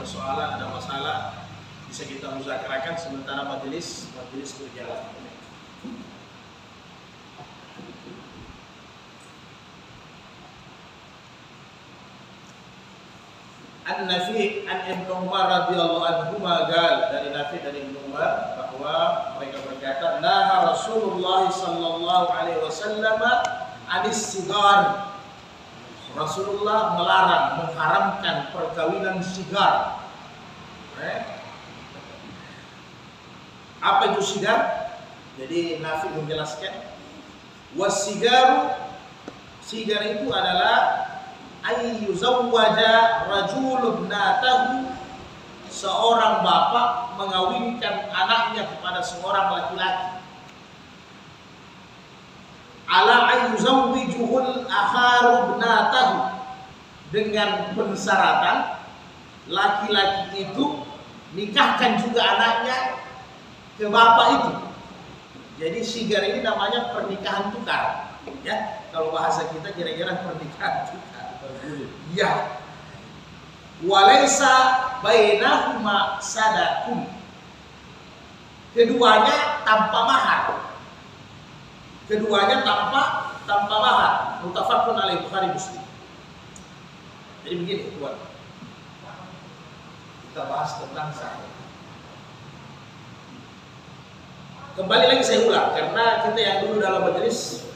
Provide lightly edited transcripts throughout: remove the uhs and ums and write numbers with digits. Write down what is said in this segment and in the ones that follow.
persoalan, ada masalah, bisa kita muzakarakan sementara majelis berjalan. An-Nafi' an Ibnu Umar radhiyallahu anhu magal, dari Nafi' dari Ibnu Umar bahwa mereka berkata, naha Rasulullah sallallahu alaihi wasallam anis sigar. Rasulullah melarang, mengharamkan perkawinan sigar. Apa itu sigar? Jadi Nafi' menjelaskan, was-sigaru, sigar itu adalah ayyuzawwaja rajulun natahu, seorang bapak mengawinkan anaknya kepada seorang laki-laki. Ala ayyuzawwijuhul akharu natahu, dengan pensyaratan laki-laki itu nikahkan juga anaknya ke bapak itu. Jadi sigar ini namanya pernikahan tukar, ya. Kalau bahasa kita kira-kira pernikahan tukar. Ya, walaysa bainahuma sadaqun, keduanya tanpa mahar. Keduanya tanpa mahar. Muttafaqun alaih, Bukhari Muslim. Jadi begini, tuan. Kita bahas tentang sahih. Kembali lagi saya ulang, karena kita yang dulu dalam majelis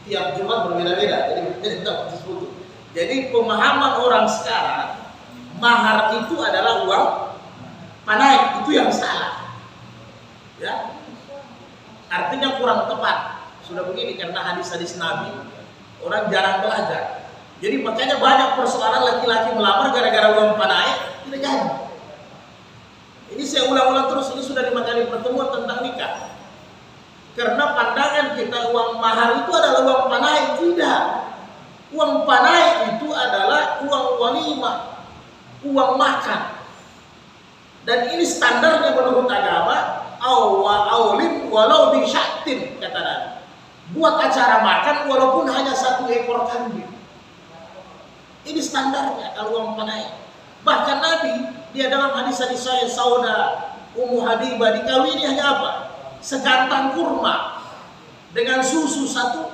tiap Jumat berbeda-beda, jadi kita disebut. Jadi pemahaman orang sekarang, mahar itu adalah uang panai, itu yang salah. Ya, artinya kurang tepat. Sudah begini karena hadis-hadis Nabi, orang jarang belajar. Jadi makanya banyak persoalan laki-laki melamar gara-gara uang panai tidak jadi. Ini saya ulang-ulang terus, ini sudah 5 kali pertemuan tentang nikah. Karena pandangan kita uang mahar itu adalah uang panai, tidak. Uang panai itu adalah uang walimah, uang makan. Dan ini standarnya menurut agama, awlim walau bi sya'tin, kata Nabi. Buat acara makan walaupun hanya 1 ekor kambing. Ini standarnya kalau uang panai. Bahkan Nabi, dia dalam hadis-hadis saya, Sauda Ummu Habibah dikawini hanya apa? Sekantang kurma dengan susu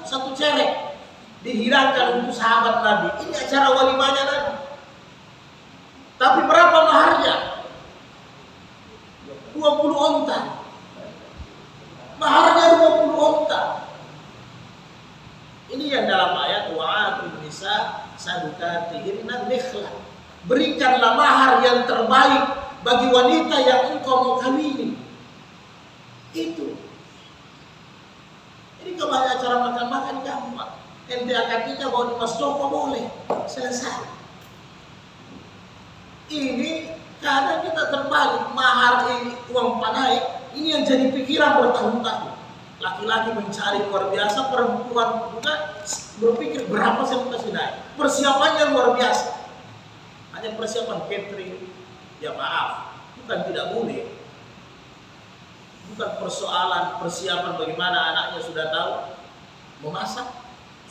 satu cerek. Dihilangkan untuk sahabat Nabi. Ini acara walimahnya Nabi. Tapi berapa maharnya? 20 onta. Maharnya 20 onta. Ini yang dalam ayat wa'atul nisa sadukatihinna nikhla. Berikanlah mahar yang terbaik bagi wanita yang engkau mau kawini. Itu. Ini kalau hanya acara makan-makan gampang. Ente akad nikah bawa di Mas Joko boleh, selesai. Ini karena kita terbalik, mahar ini uang panai, ini yang jadi pikiran bertahun-tahun. Laki-laki mencari luar biasa, perempuan juga berpikir berapa saya mau kasih naik. Persiapannya luar biasa. Hanya persiapan catering, ya maaf, bukan tidak boleh. Bukan persoalan persiapan bagaimana anaknya sudah tahu memasak,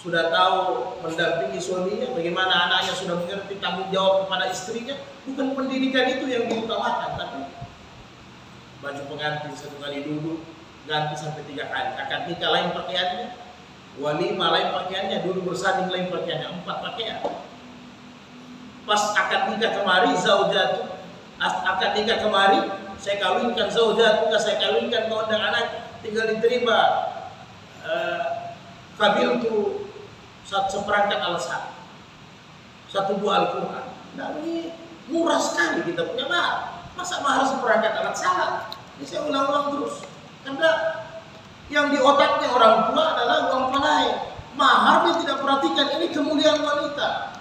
sudah tahu mendampingi suaminya, bagaimana anaknya sudah mengerti tanggung jawab kepada istrinya. Bukan pendidikan itu yang diutamakan, tapi baju pengantin 1 kali duduk, ganti sampai 3 kali. Akad nikah lain pakaiannya, walimah lain pakaiannya, duduk bersanding lain pakaiannya, 4 pakaian. Pas akad nikah kemari, zaujatu, akad nikah kemari, saya kawinkan zaujatu, saya kawinkan kau undang anak, tinggal diterima kabil itu seperangkat alat 1 buah Al-Quran. Nah, ini murah sekali kita punya mahar. Masa mahar seperangkat alat salat? Ini saya ulang-ulang terus. Karena yang di otaknya orang tua adalah uang panai. Mahar dia tidak perhatikan, ini kemuliaan wanita.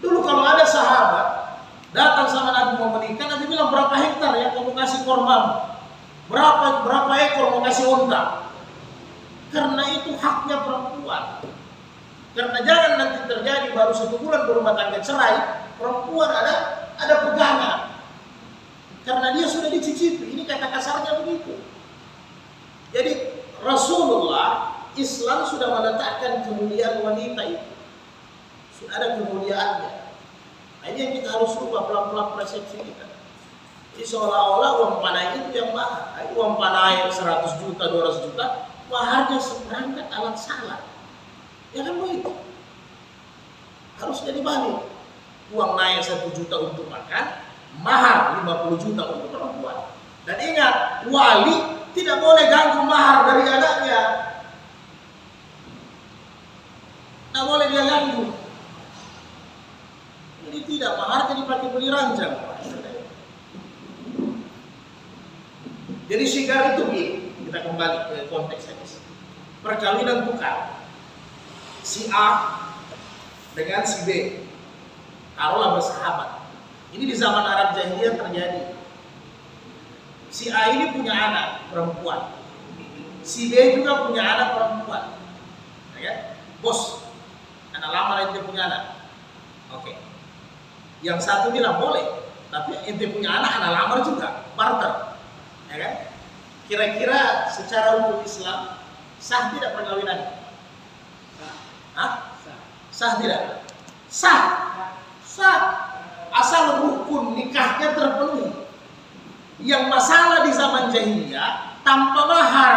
Dulu kalau ada sahabat datang sama Nabi mau menikah, Nabi bilang berapa hektar ya kamu kasih korban? Berapa ekor mau kasih unta? Karena itu haknya perempuan. Karena jangan nanti terjadi baru 1 bulan berumah tangga cerai, perempuan ada pegangan. Karena dia sudah dicicipi, ini kata kasarnya begitu. Jadi Rasulullah, Islam sudah meletakkan kemuliaan wanita itu. Sudah ada kemuliaannya. Nah, ini yang kita harus rubah pelan-pelan persepsi kita. Jadi seolah-olah uang panai itu yang mahal. Uang panai 100 juta, 200 juta, maharnya seperangkat alat salat. Ya kan begitu. Harusnya dibalik. Uang naik 1 juta untuk makan, mahar 50 juta untuk perempuan. Dan ingat, wali tidak boleh ganggu mahar dari anaknya. Tidak boleh dia ganggu. Ini tidak, mahar jadi pakai beli ranjang. Jadi sigar itu, kita kembali ke konteks ini. Perkawinan tukar. Si A dengan si B, taruhlah bersahabat. Ini di zaman Arab Jahiliyah terjadi. Si A ini punya anak perempuan, si B juga punya anak perempuan, ya? Bos, anak lama ente punya anak. Oke. Yang satu bilang boleh, tapi ente punya anak lama juga, barter, ya kan? Kira-kira secara hukum Islam sah tidak perkawinan? Sah tidak? Sah. Asal rukun nikahnya terpenuhi. Yang masalah di zaman jahiliyah tanpa mahar.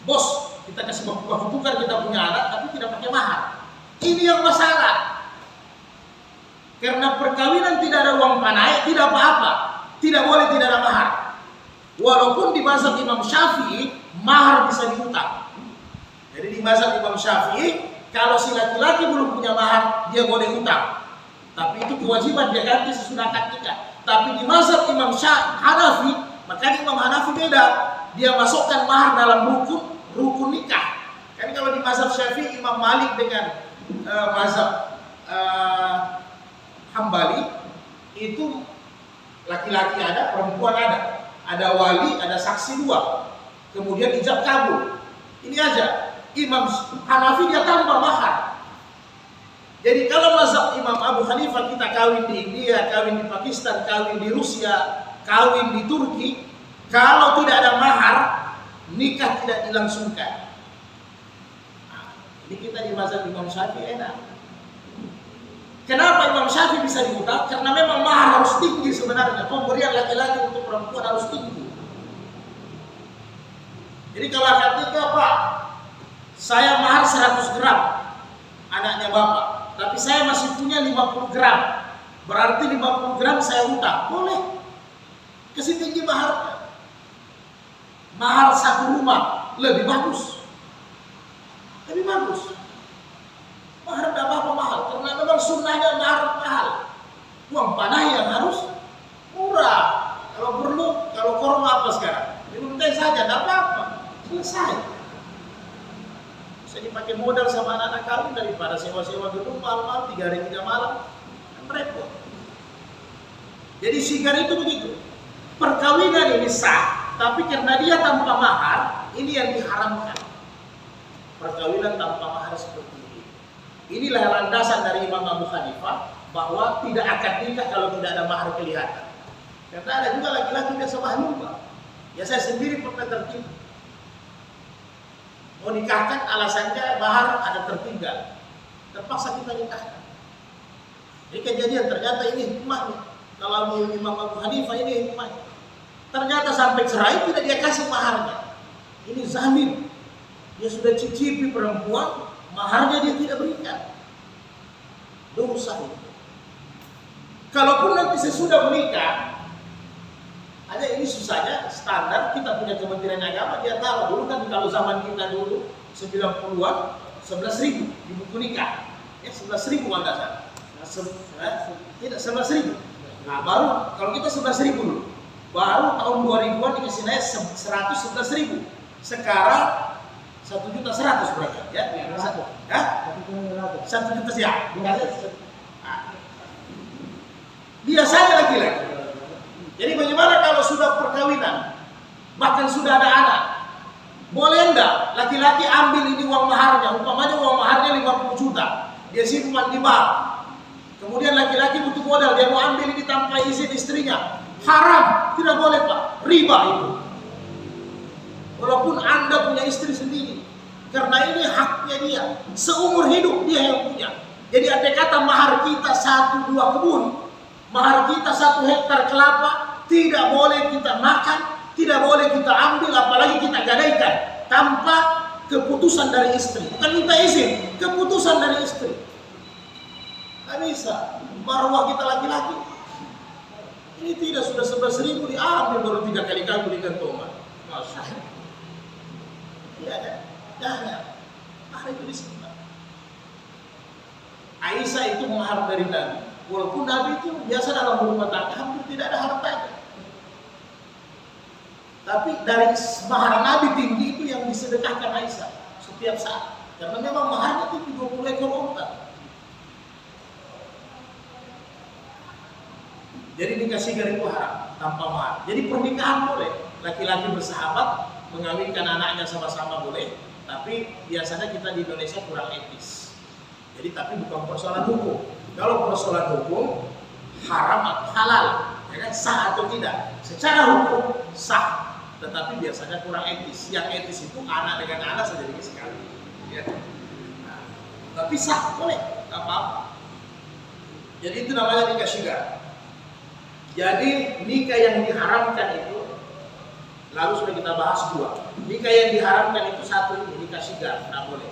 Bos, kita kasih tukar kita punya anak tapi tidak pakai mahar. Ini yang masalah. Karena perkawinan tidak ada uang panai, tidak apa-apa. Tidak boleh tidak ada mahar. Walaupun di mazhab Imam Syafi'i mahar bisa diutang. Jadi di mazhab Imam Syafi'i kalau si laki-laki belum punya mahar, dia boleh utang. Tapi itu kewajiban dia ganti sesudah akad nikah. Tapi di mazhab Imam Hanafi, makanya Imam Hanafi beda. Dia masukkan mahar dalam rukun nikah. Kan kalau di mazhab Syafi'i, Imam Malik dengan mazhab Hambali itu laki-laki ada, perempuan ada wali, ada saksi 2, kemudian ijab kabul. Ini aja. Imam Hanafi dia tambah mahar. Jadi kalau mazhab Imam Abu Hanifah kita kawin di India, kawin di Pakistan, kawin di Rusia, kawin di Turki, kalau tidak ada mahar, nikah tidak dilangsungkan. Nah, jadi kita di mazhab Imam Syafi'i enak. Kenapa Imam Syafi'i bisa diutang? Karena memang mahar harus tinggi sebenarnya. Pemberian laki-laki untuk perempuan harus tinggi. Jadi kalau akad nikah, Pak, saya mahar 100 gram anaknya Bapak, tapi saya masih punya 50 gram. Berarti 50 gram saya utang. Boleh. Kasih tinggi maharnya. Mahar satu rumah lebih bagus. Lebih bagus. Mahar tidak apa-apa mahal, karena memang sunnahnya mahal. Uang panah yang harus murah. Kalau perlu, kalau korma apa sekarang? Minum teh saja, tidak apa-apa. Selesai. Bisa dipakai modal sama anak-anak kawin daripada sewa-sewa gedung malam-malam 3 hari 3 malam, kan repot. Jadi sigar itu begitu. Perkawinan ini sah, tapi karena dia tanpa mahar, ini yang diharamkan. Perkawinan tanpa mahar seperti ini. Inilah landasan dari Imam Abu Hanifah bahwa tidak akad nikah kalau tidak ada mahar kelihatan. Karena ada juga laki-laki biasa mahlum, Pak. Ya saya sendiri pernah tertipu. Mau nikahkan alasannya mahar ada tertinggal, terpaksa kita nikahkan. Ini kejadian, ternyata ini hikmahnya. Kalau Imam Abu Hanifah ini hikmahnya. Ternyata sampai cerai tidak dia kasih maharnya. Ini zamin. Dia sudah cicipi perempuan, maharnya dia tidak berikan. Dosa itu. Kalaupun nanti sesudah menikah, ada ini susahnya standar kita punya Kementerian Agama dia tahu dulu kan kalau zaman kita dulu 90-an 11.000 di buku nikah ya 11.000 landasan tidak 11.000. Nah baru kalau kita 11.000 dulu baru tahun 2000-an dikasih naik 111.000 sekarang 1.100.000 berarti ya 1.100.000 ya biasanya laki-laki. Jadi bagaimana kalau sudah perkawinan, bahkan sudah ada anak, boleh enggak laki-laki ambil ini uang maharnya, umpamanya uang maharnya 50 juta, dia simpan di bank, kemudian laki-laki butuh modal, dia mau ambil ini tanpa izin istrinya, haram, tidak boleh Pak, riba itu. Walaupun Anda punya istri sendiri, karena ini haknya dia, seumur hidup dia yang punya, Jadi andai kata mahar kita 1-2 kebun, mahar kita 1 hektar kelapa, tidak boleh kita makan, tidak boleh kita ambil, apalagi kita gadaikan tanpa keputusan dari istri. Bukan minta izin, keputusan dari istri. Nggak bisa. Marwah kita laki-laki. Ini tidak sudah 11.000 diambil baru 3 kali kagum di kantongan. Masya. Tidak ada. Jangan. Mahar itu disimpan. Aisyah itu mahar dari Nabi. Walaupun Nabi itu biasa dalam rumah tangga hampir tidak ada hartanya. Tapi dari mahar Nabi tinggi itu yang disedekahkan Aisyah setiap saat. Karena memang maharnya itu 20 ekor unta. Jadi nikah sigar itu haram tanpa mahar. Jadi pernikahan boleh, laki-laki bersahabat mengawinkan anaknya sama-sama boleh, tapi biasanya kita di Indonesia kurang etis. Jadi tapi bukan persoalan hukum. Kalau persoalan hukum haram atau halal, ya kan, sah atau tidak. Secara hukum sah, tetapi biasanya kurang etis. Yang etis itu anak dengan anak saja nikah sekali. Ya. Nah, tapi sah boleh, nggak apa-apa. Jadi itu namanya nikah sigar. Jadi nikah yang diharamkan itu, lalu sudah kita bahas 2. Nikah yang diharamkan itu 1 ini nikah sigar, tidak boleh.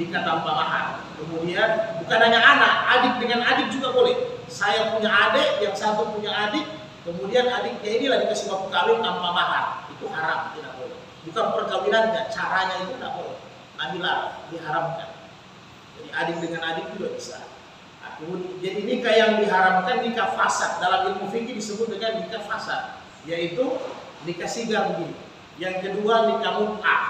Nikah tanpa mahar. Kemudian bukan hanya anak, adik dengan adik juga boleh. Saya punya adik, yang satu punya adik, kemudian adiknya inilah dikasih waktu kawin tanpa mahar. Itu haram, tidak boleh. Bukan perkawinannya, caranya itu tidak boleh. Nabi larang, diharamkan. Jadi adik dengan adik juga bisa. Jadi nikah yang diharamkan nikah fasad. Dalam ilmu fikih disebut dengan nikah fasad, yaitu nikah sigar begini. Yang kedua nikah mut'ah.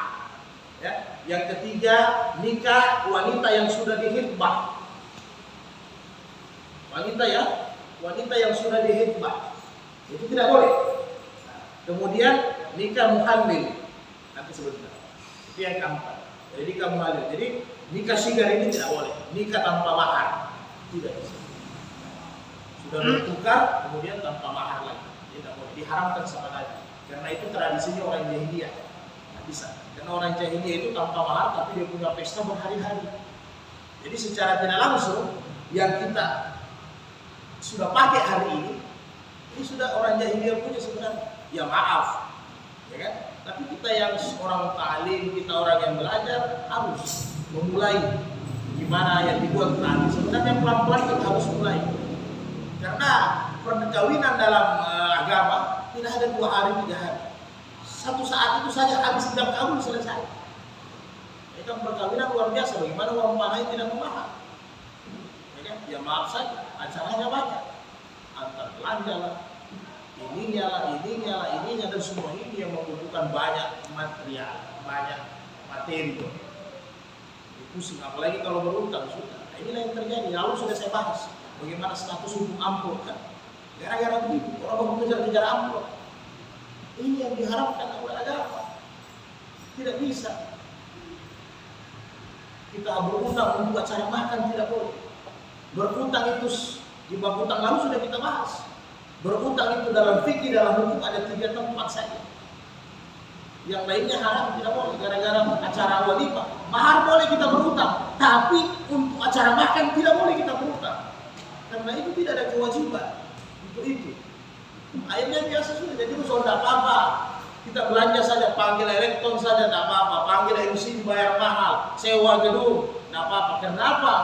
Ya. Yang ketiga nikah wanita yang sudah dihitbah. Wanita yang sudah dihitbah. Itu tidak boleh. Kemudian nikah muhamil. Nanti sebutkan. Itu yang keempat. Jadi nikah muhamil. Jadi nikah sigar ini tidak boleh. Nikah tanpa mahar. Tidak bisa. Sudah bertukar, kemudian tanpa mahar lagi. Tidak boleh, diharamkan sama Nabi. Karena itu tradisinya orang jahiliyah. Tidak bisa. Karena orang jahiliyah itu tanpa mahar, tapi dia punya pesta berhari-hari. Jadi secara tidak langsung, yang kita sudah pakai hari ini sudah orang jahiliyah punya sebenarnya. Ya maaf, ya kan? Tapi kita yang orang ta'lim, kita orang yang belajar harus memulai. Gimana yang dibuat tadi, sebenarnya pelan-pelan kita harus mulai. Karena perkawinan dalam agama tidak ada 2 hari 3 hari. Satu saat itu saja habis jam kawin selesai. Ini kan perkawinan luar biasa. Bagaimana uang panai tidak memaham? Ya kan? Ya maaf saja, acaranya banyak. Antar belanja lah, ininya dan semua ini yang membutuhkan banyak material, banyak materi. Pusing, apalagi kalau berutang sudah. Nah, inilah yang terjadi. Lalu sudah saya bahas bagaimana status hukum amplop kan. Gara-gara begitu orang mengejar-kejar amplop. Ini yang diharapkan oleh agama. Tidak bisa. Kita berutang untuk acara makan tidak boleh. Berutang itu di bab utang lalu sudah kita bahas. Berutang itu dalam fikih, dalam hukum ada 3 tempat saja. Yang lainnya haram, tidak boleh. Gara-gara acara walimah, mahar boleh kita berutang, tapi untuk acara makan tidak boleh kita berutang. Karena itu tidak ada kewajiban untuk itu. Akhirnya biasa sudah. Jadi soal tidak apa-apa. Kita belanja saja, panggil elektron saja, tidak apa-apa. Panggil MC bayar mahal, sewa gedung, tidak apa-apa. Kenapa?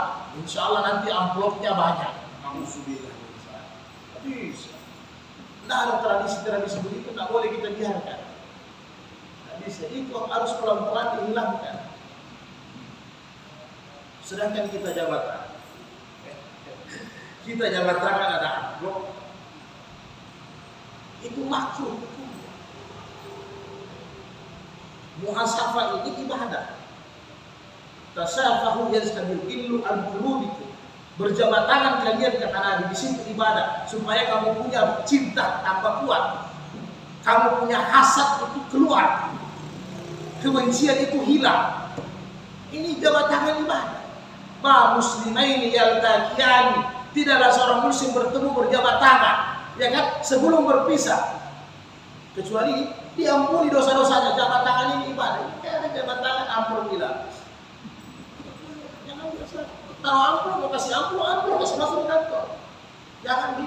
Insya Allah nanti amplopnya banyak. Alhamdulillah. Bisa. Tidak ada tradisi-tradisi begitu, tidak boleh kita biarkan. Bisa. Itu harus pelan-pelan dihilangkan. Sedangkan kita jabatan kan ada amplop, itu makruh. Muhasabah ini ibadah. Tasafahu yastabil illu al-qulubikum. Berjabat tangan kalian kata Nabi, di situ ibadah, supaya kamu punya cinta tambah kuat, kamu punya hasad itu keluar, kebencian itu hilang. Ini jabat tangan ibadah. Ma muslimaini yaltaqiyani, tidaklah seorang muslim bertemu berjabat tangan, ya kan, sebelum berpisah, kecuali diampuni dosa-dosanya. Jabat tangan ini ibadah. Ada jabat tangan ampun hilang. Jangan biasa. tahu amplop, mau kasih amplop, kasih masuk kantor. Jangan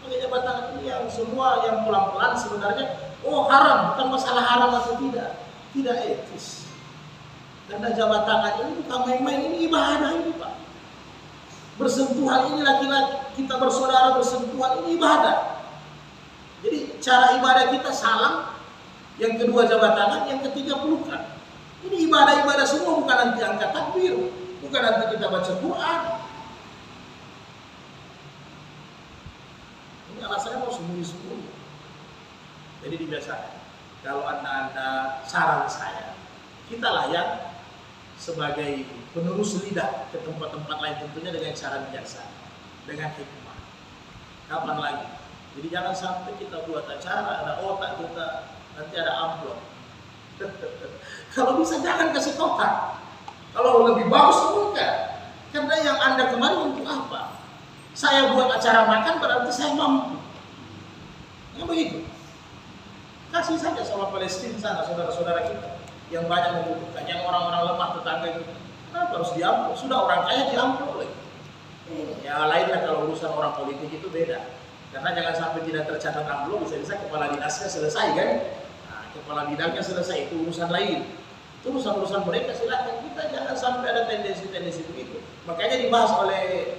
pakai jabatan ini yang semua yang pelan-pelan sebenarnya, oh haram, bukan masalah haram atau tidak etis. Karena jabatan ini bukan main-main, ini ibadah ini Pak. Bersentuhan ini laki-laki, kita bersaudara bersentuhan ini ibadah. Jadi cara ibadah kita salam, yang kedua jabat tangan, yang ketiga pelukan. Ini ibadah-ibadah semua, bukan nanti angkat takbir, bukan nanti kita baca Quran. Ini alasannya mau sembunyi-sembunyi. Jadi dibiasakan. Kalau anda saran saya, kita layak sebagai penerus lidah ke tempat-tempat lain, tentunya dengan cara bijaksana, dengan hikmah. Kapan lagi? Jadi jangan sampai kita buat acara, ada otak kita, nanti ada amplop. Kalau bisa jangan kasih kotak. Kalau lebih bagus bukan. Karena yang anda kemarin untuk apa? Saya buat acara makan berarti saya mampu. Yang begitu. Kasih saja sama Palestina sana, saudara-saudara kita yang banyak membutuhkan, yang orang-orang lemah tetangga kita. Kenapa harus diamplop? Sudah orang kaya diamplop lagi. Ya lainnya kalau urusan orang politik itu beda. Karena jangan sampai tidak tercatat amplop, bisa-bisa kepala dinasnya selesai kan? Nah, kepala bidangnya selesai, itu urusan lain. Itu urusan-urusan mereka, silakan. Kita jangan sampai ada tendensi-tendensi begitu. Makanya dibahas oleh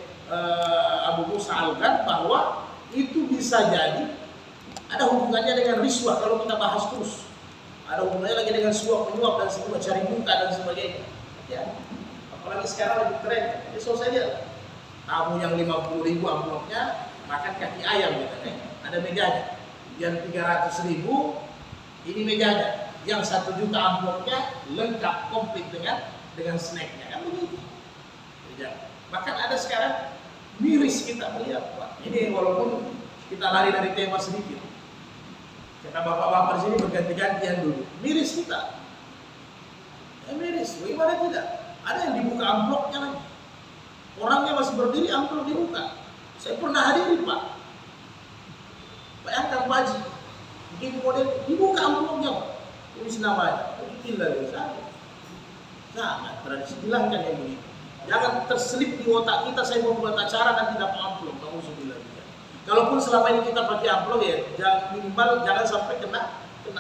Abu Musa Al-Ghad bahwa itu bisa jadi ada hubungannya dengan riswah kalau kita bahas terus. Ada hubungannya lagi dengan suap menyuap dan semua, cari muka dan sebagainya. Ya. Apalagi sekarang lagi tren. Jadi saja tamu yang 50.000 amplopnya makan kaki ayam gitu kan. Ada mejanya. Yang 300.000 ini mejanya. Yang 1 juta amplopnya lengkap komplit dengan snacknya kan begitu. Ya. Bahkan ada sekarang miris kita melihat Pak. Ini walaupun kita lari dari tema sedikit. Kata bapak-bapak di sini berganti-gantian dulu. Miris kita. Ya miris. Bagaimana tidak? Ada yang dibuka amplopnya lagi. Orangnya masih berdiri, amplop dibuka. Saya pernah hadiri Pak. Bayangkan Pak Haji. Begini model dibuka amplopnya Pak. Tulis namanya. Gila dari sana. Jangan tradisi bilangkan yang begitu. Jangan terselip di otak kita saya mau buat acara dan tidak amplop. Kamu sudah bilang. Kalaupun selama ini kita pakai amplop ya, minimal jangan sampai kena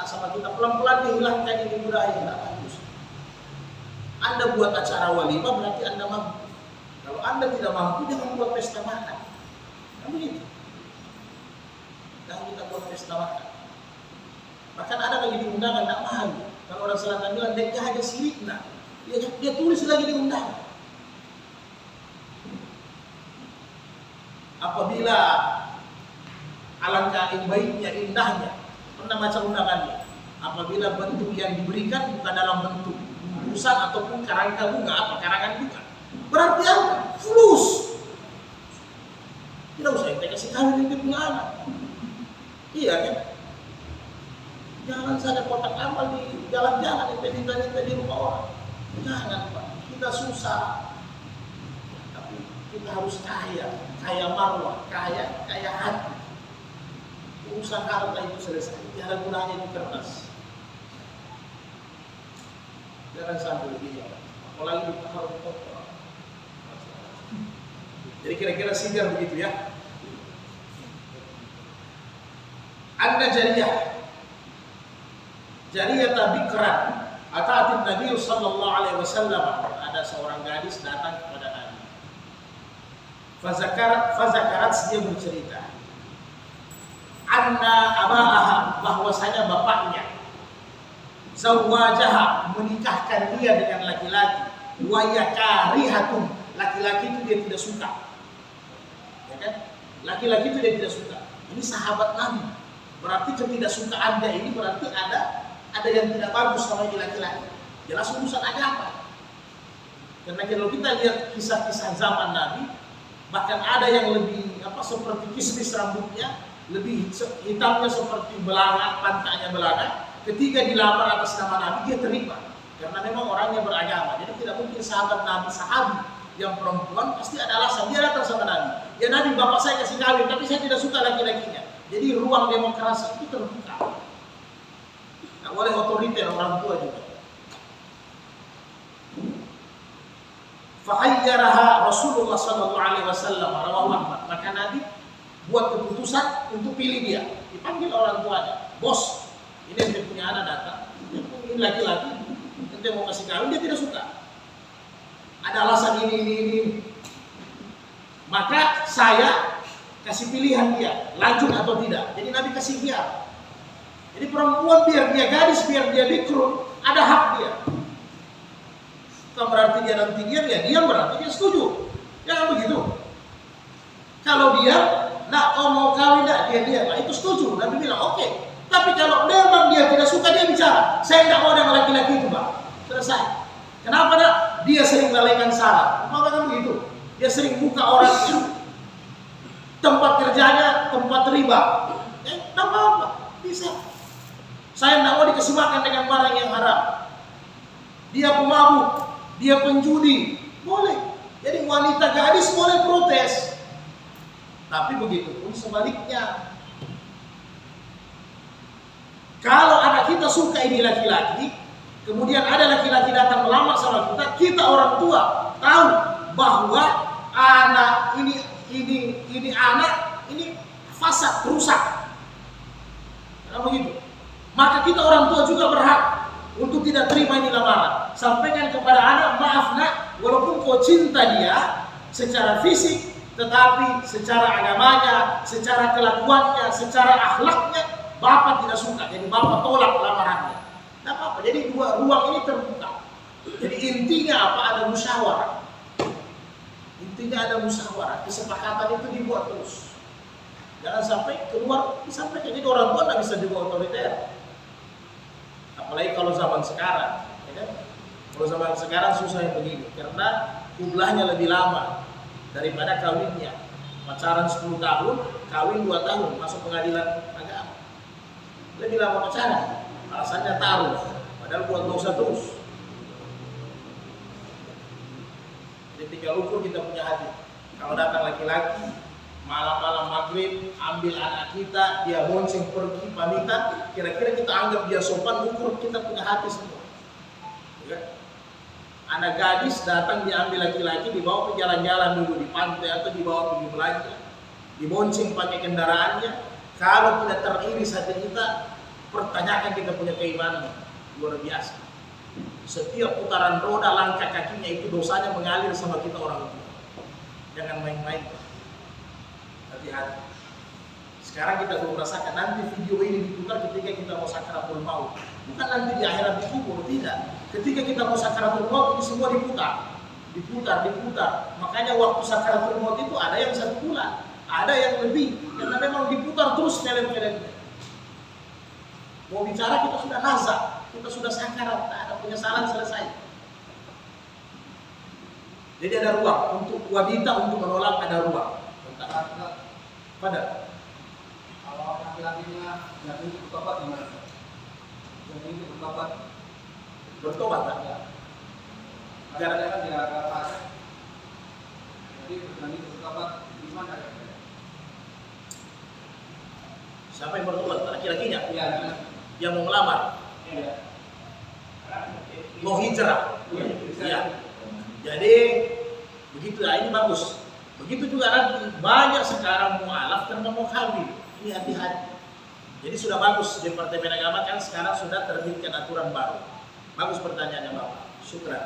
sama kita. Pelan-pelan dihilangkan ini budaya tidak bagus. Anda buat acara walimah berarti Anda mampu. Kalau Anda tidak mampu, jangan buat pesta makan. Kan begitu. Jangan kita buat pesta makan. Bahkan ada lagi di undangan tidak mahal. Kalau orang selatan bilang dia aja sirik, nah dia tulis lagi di undangan. Apabila alangkah baiknya, indahnya, pernah baca undangannya. Apabila bentuk yang diberikan bukan dalam bentuk bungkusan ataupun kerangka bunga, apa karangan bunga, berarti apa? Fulus. Tidak usah kita kasih kawin ini punya anak. Iya kan? Jangan saja kotak amal di jalan-jalan, minta-minta di rumah orang. Jangan Pak, kita susah. Tapi kita harus kaya marwah, kaya hati. Urusan harta itu selesai, tidak ada gunanya di kertas. Jangan sampai begini, apalagi di harus kotor. Jadi kira-kira singgah begitu ya. Anda jariyah bikran atatin Nabi sallallahu alaihi wasallam. Ada seorang gadis datang kepada Nabi. Fazakarat dia bercerita. Anna abaha, bahwasanya bapaknya zawajaha, menikahkan dia dengan laki-laki, wa yakarihatun, laki-laki itu dia tidak suka. Ya kan? Laki-laki itu dia tidak suka. Ini sahabat Nabi. Berarti ketidaksukaan Anda ini berarti ada yang tidak bagus sama ini laki-laki. Jelas urusan agama. Karena kalau kita lihat kisah-kisah zaman Nabi, bahkan ada yang lebih seperti kismis rambutnya, lebih hitamnya seperti belanga, pantatnya belanga. Ketika dilamar atas nama Nabi, dia terima. Karena memang orangnya beragama. Jadi tidak mungkin sahabat Nabi, sahabi yang perempuan pasti ada alasan. Dia datang sama Nabi. Ya Nabi, bapak saya kasih kawin, tapi saya tidak suka laki-lakinya. Jadi ruang demokrasi itu terbuka. Nah, oleh otoriter orang tua juga. Fahayyaraha Rasulullah sallallahu alaihi wasallam rawahu Ahmad. Maka Nabi buat keputusan untuk pilih dia. Dipanggil orang tuanya, bos, ini yang punya anak datang, ini laki-laki, nanti mau kasih kawin, dia tidak suka. Ada alasan ini. Maka saya kasih pilihan dia, lanjut atau tidak. Jadi Nabi kasih biar. Jadi perempuan biar dia gadis, biar dia bikrun, ada hak dia. Bukan berarti dia nanti diam berarti dia setuju. Jangan begitu. Kalau dia, nak kau mau kawin tak? Dia, nah, itu setuju. Nabi bilang oke. Tapi kalau memang dia tidak suka, dia bicara. Saya tidak mau dengan laki-laki itu, Pak. Selesai. Kenapa nak? Dia sering lalaikan salat. Maka kan begitu. Dia sering buka orang itu. Tempat kerjanya, tempat riba. Tidak apa-apa. Bisa. Saya tidak mau dikasih makan dengan barang yang haram. Dia pemabuk. Dia penjudi. Boleh. Jadi wanita gadis boleh protes. Tapi begitu pun sebaliknya. Kalau anak kita suka ini laki-laki, kemudian ada laki-laki datang melamar sama kita orang tua tahu bahwa anak ini anak ini fasad, rusak. Karena begitu. Maka kita orang tua juga berhak untuk tidak terima ini lamaran. Sampaikan kepada anak, maaf nak, walaupun kau cinta dia secara fisik, tetapi secara agamanya, secara kelakuannya, secara akhlaknya, bapak tidak suka. Jadi bapak tolak lamarannya. Tidak apa-apa. Jadi ruang ini terbuka. Jadi intinya apa? Ada musyawarah. Intinya ada musyawarah. Kesepakatan itu dibuat terus. Jangan sampai keluar disampaikan. Jadi orang tua tidak bisa dibuat otoriter. Apalagi kalau zaman sekarang. Ya kan? Kalau zaman sekarang susah yang begini. Karena jumlahnya lebih lama daripada kawinnya. Pacaran 10 tahun, kawin 2 tahun, masuk pengadilan agama. Lebih lama pacaran, alasannya taruh, padahal buat dosa terus. Jadi tinggal ukur kita punya hati. Kalau datang laki-laki, malam-malam maghrib, ambil anak kita, dia bonceng pergi pamitan, kira-kira kita anggap dia sopan, ukur kita punya hati semua. Ya? Anak gadis datang diambil laki-laki, dibawa ke jalan-jalan dulu di pantai atau dibawa pergi belanja, dibonceng pakai kendaraannya. Kalau tidak teriris hati kita, pertanyakan kita punya keimanan luar biasa. Setiap putaran roda langkah kakinya itu dosanya mengalir sama kita orang tua. Jangan main-main. Hati-hati. Sekarang kita belum merasakan, nanti video ini diputar ketika kita mau sakaratul maut. Bukan nanti di akhirat dikubur, tidak. Ketika kita mau sakaratul maut ini semua diputar. Makanya waktu sakaratul maut itu ada yang 1 bulan, ada yang lebih, karena memang diputar terus film-filmnya. Mau bicara kita sudah nazar, kita sudah sakarat, ada penyesalan selesai. Jadi ada ruang untuk wanita untuk menolak, ada ruang. Pada kalau laki-lakinya jadi bertobat gimana? Jadi bertobat kan? Ya. Gara-gara dia agak fasik. Jadi berani bertobat gimana ya? Siapa yang bertobat? Laki-lakinya? Iya. Yang mau melamar? Iya. Mau hijrah? Iya. Jadi begitu ya, ini bagus. Begitu juga nanti banyak sekarang mualaf karena mau kawin. Ini hati-hati. Jadi sudah bagus, Departemen Agama kan sekarang sudah terbitkan aturan baru. Bagus pertanyaannya Bapak. Syukran.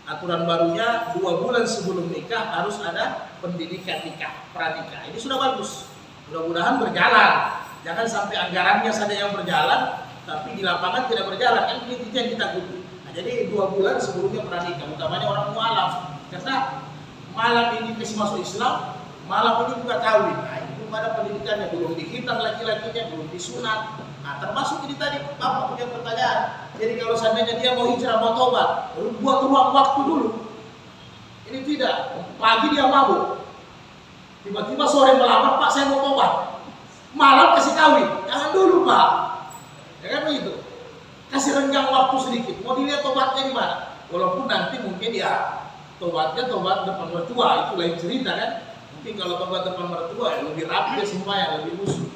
Aturan barunya 2 bulan sebelum nikah harus ada pendidikan nikah, pranikah. Ini sudah bagus. Mudah-mudahan berjalan. Jangan sampai anggarannya saja yang berjalan, tapi di lapangan tidak berjalan. Kan itu yang ditakuti. Nah, jadi 2 bulan sebelumnya pranikah, utamanya orang mualaf. Karena malam ini masih masuk Islam, malam ini juga kawin. Nah, itu belum ada pendidikannya, belum dihitam laki-lakinya, belum disunat. Nah, termasuk ini tadi Bapak punya pertanyaan. Jadi kalau seandainya dia mau hijrah, mau tobat, buat ruang waktu dulu. Ini tidak, pagi dia mabuk, tiba-tiba sore melamar, Pak saya mau tobat. Malam kasih kawin, jangan dulu Pak. Ya kan begitu. Kasih renggang waktu sedikit. Mau dilihat tobatnya di mana? Walaupun nanti mungkin ya tobatnya tobat depan mertua, itu lain cerita kan. Mungkin kalau tobat depan mertua ya lebih rapi ya semua ya, lebih musuh.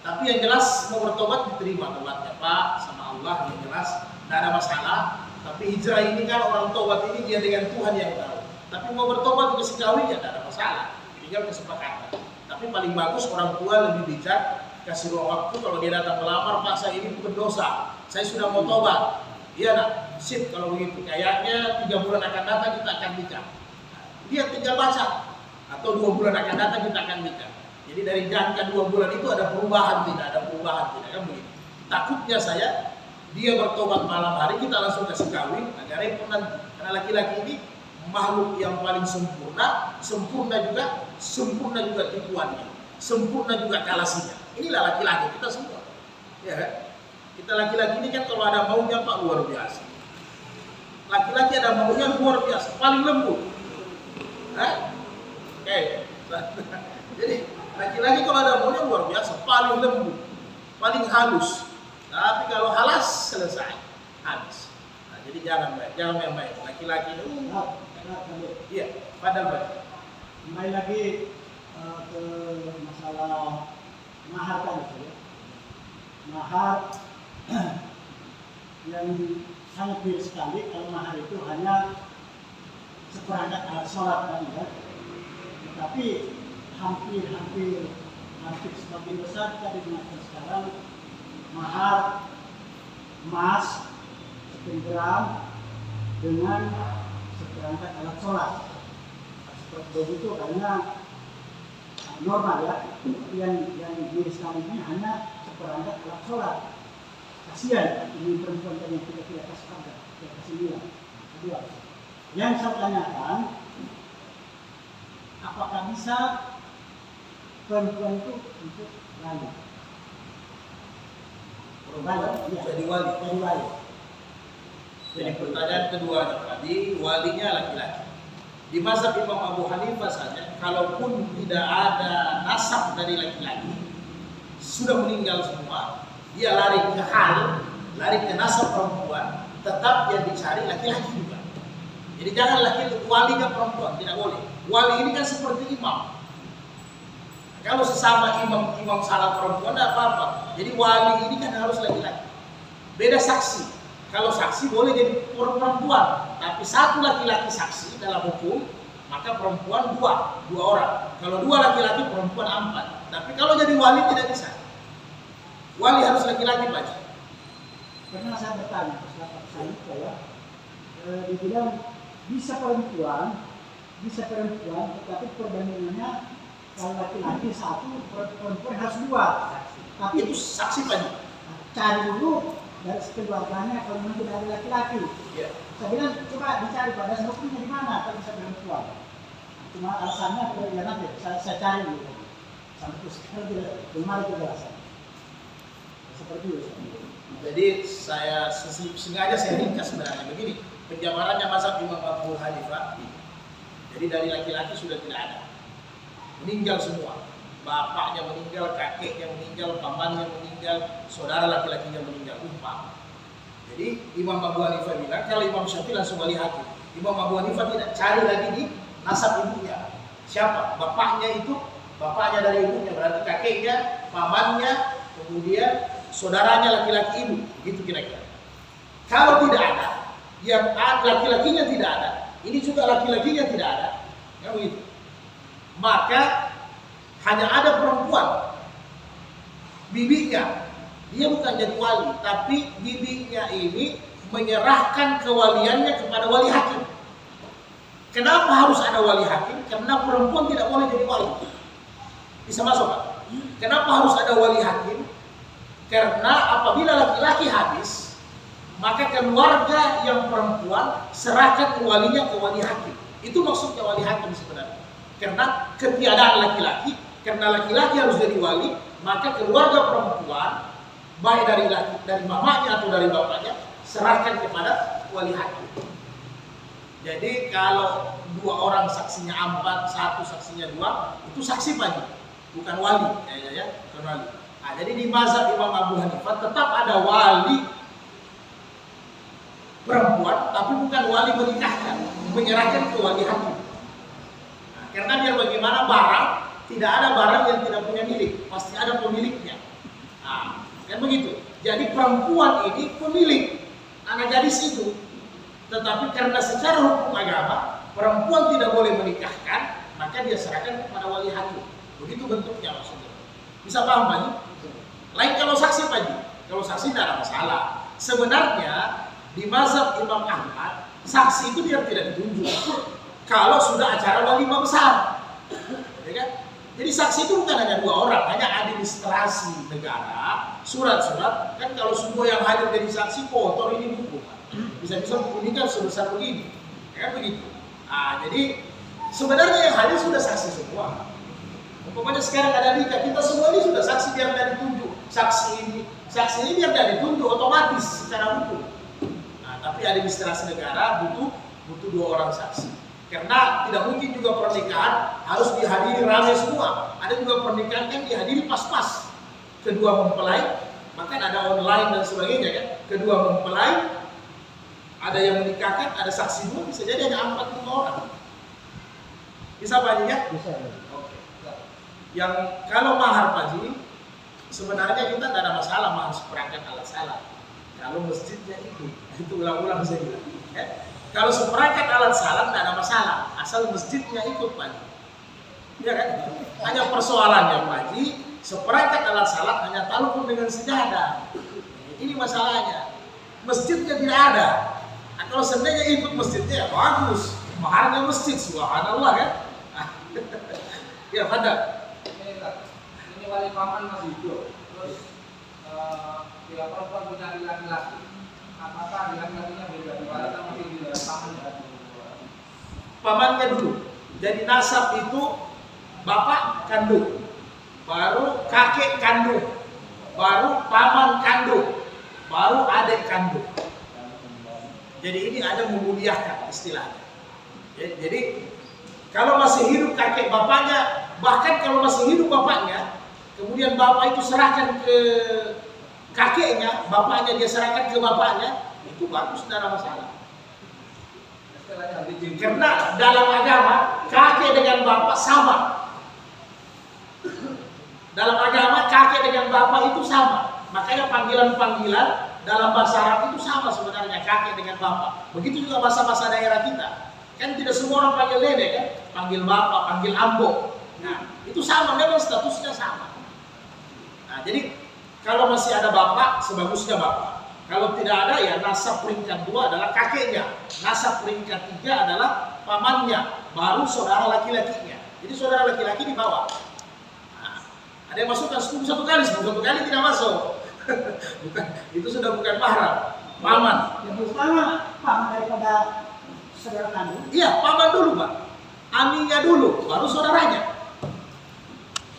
Tapi yang jelas mau bertobat diterima tobatnya Pak sama Allah, yang jelas tidak ada masalah. Tapi hijrah ini kan orang tobat ini dia dengan Tuhan yang tahu. Tapi mau bertobat kasih kawin ya tidak ada masalah, tinggal kesepakatan. Tapi paling bagus orang tua lebih bijak, kasih ruang waktu. Kalau dia datang melamar, Pak saya ini bukan dosa, saya sudah mau tobat. Iya nak, sip kalau begitu. Kayaknya 3 bulan akan datang kita akan nikah. Dia tinggal baca, atau 2 bulan akan datang kita akan nikah. Jadi dari jangka 2 bulan itu ada perubahan tidak, ada perubahan tidak, kan begitu. Takutnya saya dia bertobat malam hari kita langsung kasih kawin, agak repot nanti. Karena laki-laki ini makhluk yang paling sempurna, sempurna juga tipuannya, sempurna juga kalasinya. Inilah laki-laki kita semua, ya kan? Kita laki-laki ini kan kalau ada maunya Pak luar biasa. Laki-laki ada maunya luar biasa, paling lembut. Jadi laki-laki kalau ada maunya luar biasa, paling lembut, paling halus. Tapi kalau halas selesai, habis. Nah, jadi jangan main-main. Laki-laki itu, iya, padahal baik. Kembali lagi ke masalah mahar tadi, ya. Mahar yang sangat miris sekali kalau mahar itu hanya seperangkat alat sholat kan, ya. Tetapi hampir sebagian besar kita digunakan sekarang mahar emas 1 gram dengan seperangkat alat sholat. Seperti begitu karena normal ya. Yang miris sekali ini hanya seperangkat alat sholat. Kasihan ini perempuan yang tidak kasih harga, tidak kasih nilai. Kedua, yang saya tanyakan, apakah bisa perempuan itu untuk wali? Jadi wali. Jadi pertanyaan kedua tadi, walinya laki-laki. Di mazhab Imam Abu Hanifah saja, kalaupun tidak ada nasab dari laki-laki, sudah meninggal semua, dia lari ke nasab perempuan, tetap yang dicari laki-laki juga. Jadi jangan laki-laki walinya perempuan, tidak boleh. Wali ini kan seperti imam. Kalau sesama imam salah perempuan tidak apa-apa. Jadi wali ini kan harus laki-laki. Beda saksi. Kalau saksi boleh jadi perempuan, tapi 1 laki-laki saksi dalam hukum, maka perempuan 2 orang. Kalau 2 laki-laki, perempuan 4. Tapi kalau jadi wali tidak bisa. Wali harus laki-laki Pak. Pernah saya bertanya ke saya, dibilang bisa perempuan, tetapi perbandingannya kalau laki-laki 1, perempuan harus 2. Tapi Itu saksi Pak. cari dulu dari keluarganya kalau memang tidak ada laki-laki. Ya. Saya bilang coba dicari pada sebetulnya di mana kalau bisa perempuan. Cuma alasannya ya nanti saya cari dulu. Sampai sekarang belum ada kejelasan. Seperti itu. Jadi saya sengaja saya ringkas sebenarnya begini. Penjabarannya mazhab Imam Abu Hanifah. Jadi dari laki-laki sudah tidak ada. Meninggal semua. Bapaknya meninggal, kakeknya meninggal, pamannya meninggal, saudara laki-lakinya meninggal, umpama. Jadi Imam Abu Hanifah bilang, kalau Imam Syafi'i langsung wali hakim. Imam Abu Hanifah tidak cari lagi di nasab ibunya. Siapa? Bapaknya itu, bapaknya dari ibunya, berarti kakeknya, pamannya, kemudian saudaranya laki-laki ibu, gitu kira-kira. Kalau tidak ada, yang laki-lakinya tidak ada, ini juga laki-lakinya tidak ada, ya begitu. Maka hanya ada perempuan, bibinya, dia bukan jadi wali, tapi bibinya ini menyerahkan kewaliannya kepada wali hakim. Kenapa harus ada wali hakim? Karena perempuan tidak boleh jadi wali. Bisa masuk Pak? Kenapa harus ada wali hakim? Karena apabila laki-laki habis, maka keluarga yang perempuan serahkan walinya ke wali hakim. Itu maksudnya wali hakim sebenarnya. Karena ketiadaan laki-laki, karena laki-laki harus jadi wali, maka keluarga perempuan, baik dari mamanya atau dari bapaknya, serahkan kepada wali hakim. Jadi kalau 2 orang saksinya 4, 1 saksinya 2, itu saksi Pak, bukan wali, bukan wali. Nah, jadi di mazhab Imam Abu Hanifah tetap ada wali perempuan, tapi bukan wali menikahkan, menyerahkan ke wali hakim. Nah, karena biar bagaimana barang, tidak ada barang yang tidak punya milik, pasti ada pemiliknya. Nah, kan begitu. Jadi perempuan ini pemilik anak gadis itu, tetapi karena secara hukum agama perempuan tidak boleh menikahkan, maka dia serahkan kepada wali hakim. Begitu bentuknya maksudnya. Bisa paham Pak Haji? Lain kalau saksi Pak Haji. Kalau saksi tidak ada masalah. Sebenarnya di mazhab Imam Ahmad, saksi itu dia tidak ditunjuk kalau sudah acara walimah besar. Ya kan? Jadi saksi itu bukan hanya 2 orang, hanya administrasi negara, surat-surat. Kan kalau semua yang hadir jadi saksi, kotor ini buku. Bisa-bisa buku ini kan sebesar begini. Ya kan begitu. Jadi sebenarnya yang hadir sudah saksi semua. Umpamanya sekarang ada nikah, kita semua ini sudah saksi biar tidak ditunjuk. Saksi ini biar tidak ditunjuk otomatis secara hukum. Tapi administrasi negara butuh 2 orang saksi. Karena tidak mungkin juga pernikahan harus dihadiri ramai semua. Ada juga pernikahan kan dihadiri pas-pas. Kedua mempelai, bahkan ada online dan sebagainya kan. Kedua mempelai, ada yang menikahkan, ada saksi 2, bisa jadi hanya 4-5 orang. Bisa Pak Haji ya? Bisa. Oke. Yang kalau mahar Pak Haji, sebenarnya kita tidak ada masalah mahar seperangkat alat salat. Kalau masjidnya itu ulang-ulang saya bilang. Kalau seperangkat alat salat tidak ada masalah, asal masjidnya ikut Pak Haji. Ya kan? Hanya persoalannya Pak Haji, seperangkat alat salat hanya talukun dengan sejadah. Ini masalahnya. Masjidnya tidak ada. Nah, kalau seandainya ikut masjidnya ya bagus. Maharnya masjid, subhanallah kan? Ya pada. Ini wali paman masih hidup. Terus bila perempuan mencari laki-laki, apakah laki-lakinya beda dua atau masih di dalam paman dan Pamannya dulu. Jadi nasab itu bapak kandung, baru kakek kandung, baru paman kandung, baru adik kandung. Jadi ini ada memuliakan istilahnya. Jadi kalau masih hidup kakek bapaknya, bahkan kalau masih hidup bapaknya, kemudian bapak itu serahkan ke kakeknya, bapaknya dia serahkan ke bapaknya, itu bagus, tidak ada masalah. Karena dalam agama kakek dengan bapak sama. Dalam agama kakek dengan bapak itu sama. Makanya panggilan-panggilan dalam bahasa Arab itu sama sebenarnya, kakek dengan bapak. Begitu juga bahasa-bahasa daerah kita. Kan tidak semua orang panggil nenek kan, panggil bapak, panggil ambo. Nah, itu sama, memang statusnya sama. Nah, jadi kalau masih ada bapak, sebagusnya bapak. Kalau tidak ada ya nasab peringkat 2 adalah kakeknya. Nasab peringkat 3 adalah pamannya, baru saudara laki-lakinya. Jadi saudara laki-laki di bawah. Nah, ada yang masukkan 10 kali tidak masuk. Bukan, itu sudah bukan mahram, paman. Yang pertama paman daripada saudara kandung. Iya, paman dulu Pak. Aminnya dulu, baru saudaranya.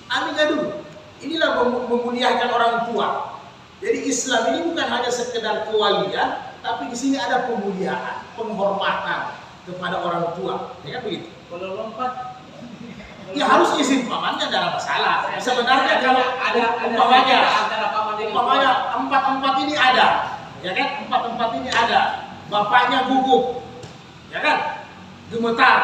Aminnya dulu. Inilah memuliakan orang tua. Jadi Islam ini bukan hanya sekedar kewalian, tapi di sini ada pemuliaan, penghormatan kepada orang tua. Ya kan begitu? kalau lompat? Ya harus izin pamannya, tidak ada masalah. Sebenarnya kalau ada umpamanya antara paman dengan empat ini ada, ya kan? Empat ini ada. Bapaknya gugup, ya kan? Gemetar,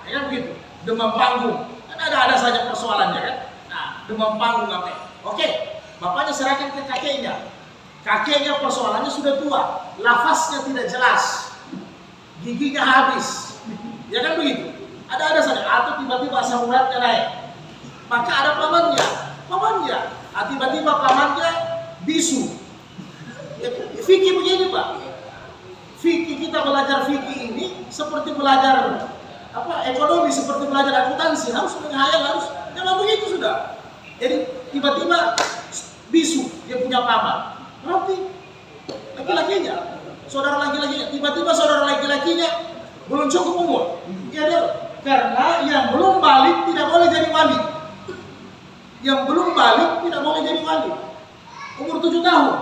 ya kan begitu? Demam panggung, kan ada saja persoalannya kan? Nah, demam panggung apa? Oke, bapaknya serahkan ke kakeknya. Kakeknya persoalannya sudah tua, lafaznya tidak jelas, giginya habis, ya kan begitu? Ada saja, atau tiba-tiba asam uratnya naik, maka ada pamannya, tiba-tiba pamannya bisu. Ya, fikih begini Pak, fikih kita belajar fikih ini seperti belajar ekonomi, seperti belajar akuntansi, harus menghayal, harus memang begitu sudah. Jadi tiba-tiba bisu dia punya paman, berarti laki-lakinya, saudara laki-lakinya, tiba-tiba saudara laki-lakinya belum cukup umur, ya deh. Karena yang belum balik tidak boleh jadi wali. Yang belum balik tidak boleh jadi wali. Umur 7 tahun.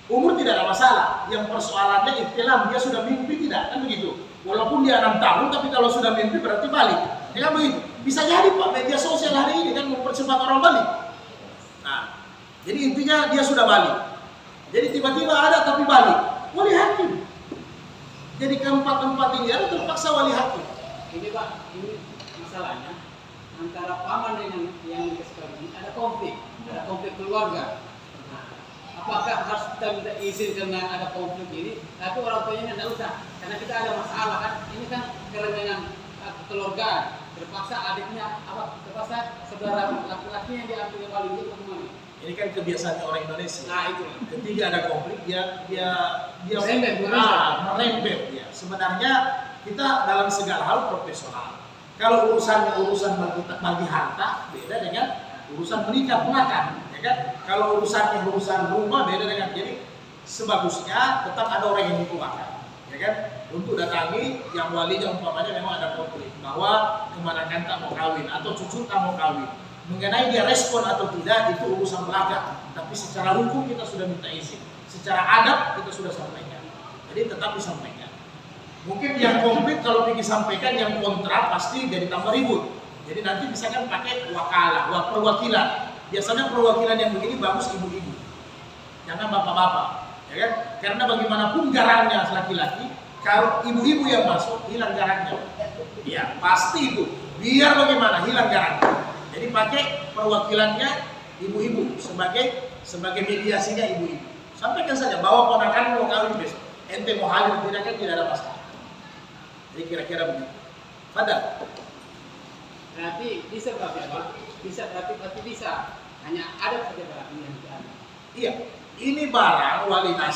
Umur tidak ada masalah. Yang persoalannya ihtilam, dia sudah mimpi tidak, kan begitu. Walaupun dia 6 tahun, tapi kalau sudah mimpi berarti balik. Ya kan begitu. Bisa jadi Pak, media sosial hari ini kan mempercepat orang balik. Nah, jadi intinya dia sudah balik. Jadi tiba-tiba ada tapi balik. Wali hakim. Jadi keempat ini ada terpaksa wali hakim. Ini Pak, ini masalahnya antara paman dengan yang dikasih ini ada konflik keluarga. Nah, apakah harus kita minta izin karena ada konflik ini? Tapi orang tuanya tidak usah, karena kita ada masalah kan. Ini kan kerenangan kekeluargaan. Terpaksa adiknya terpaksa saudara laki-laki yang diambil wali itu kemana? Ini kan kebiasaan orang Indonesia. Nah itu. Ketika ada konflik dia Merembet, merembet ya. Sebenarnya kita dalam segala hal profesional. Kalau urusan bagi harta beda dengan urusan menikah ponakan, ya kan? Kalau urusan rumah beda dengan, jadi sebagusnya tetap ada orang yang dituakan, ya kan? Untuk datangi yang walinya umpamanya memang ada konflik bahwa kemanakan tak mau kawin atau cucu tak mau kawin. Mengenai dia respon atau tidak itu urusan belakang, tapi secara hukum kita sudah minta izin, secara adab kita sudah sampaikan, jadi tetap disampaikan. Mungkin yang konflik kalau pergi sampaikan yang kontra pasti jadi tambah ribut. Jadi nanti misalkan pakai wakalah, perwakilan. Biasanya perwakilan yang begini bagus ibu-ibu, jangan bapak-bapak, ya kan? Karena bagaimanapun garangnya laki-laki, kalau ibu-ibu yang masuk hilang garangnya. Ya pasti itu. Biar bagaimana hilang garangnya. Jadi pakai perwakilannya ibu-ibu sebagai mediasinya ibu-ibu. Sampaikan saja bahwa ponakan mau kawin besok, ente mau hadir tidak kan tidak ada masalah. Jadi kira-kira begitu. Padahal Berarti bisa berarti apa? Bisa. Hanya ada saja berarti yang tidak ada. iya, ini barang wali nas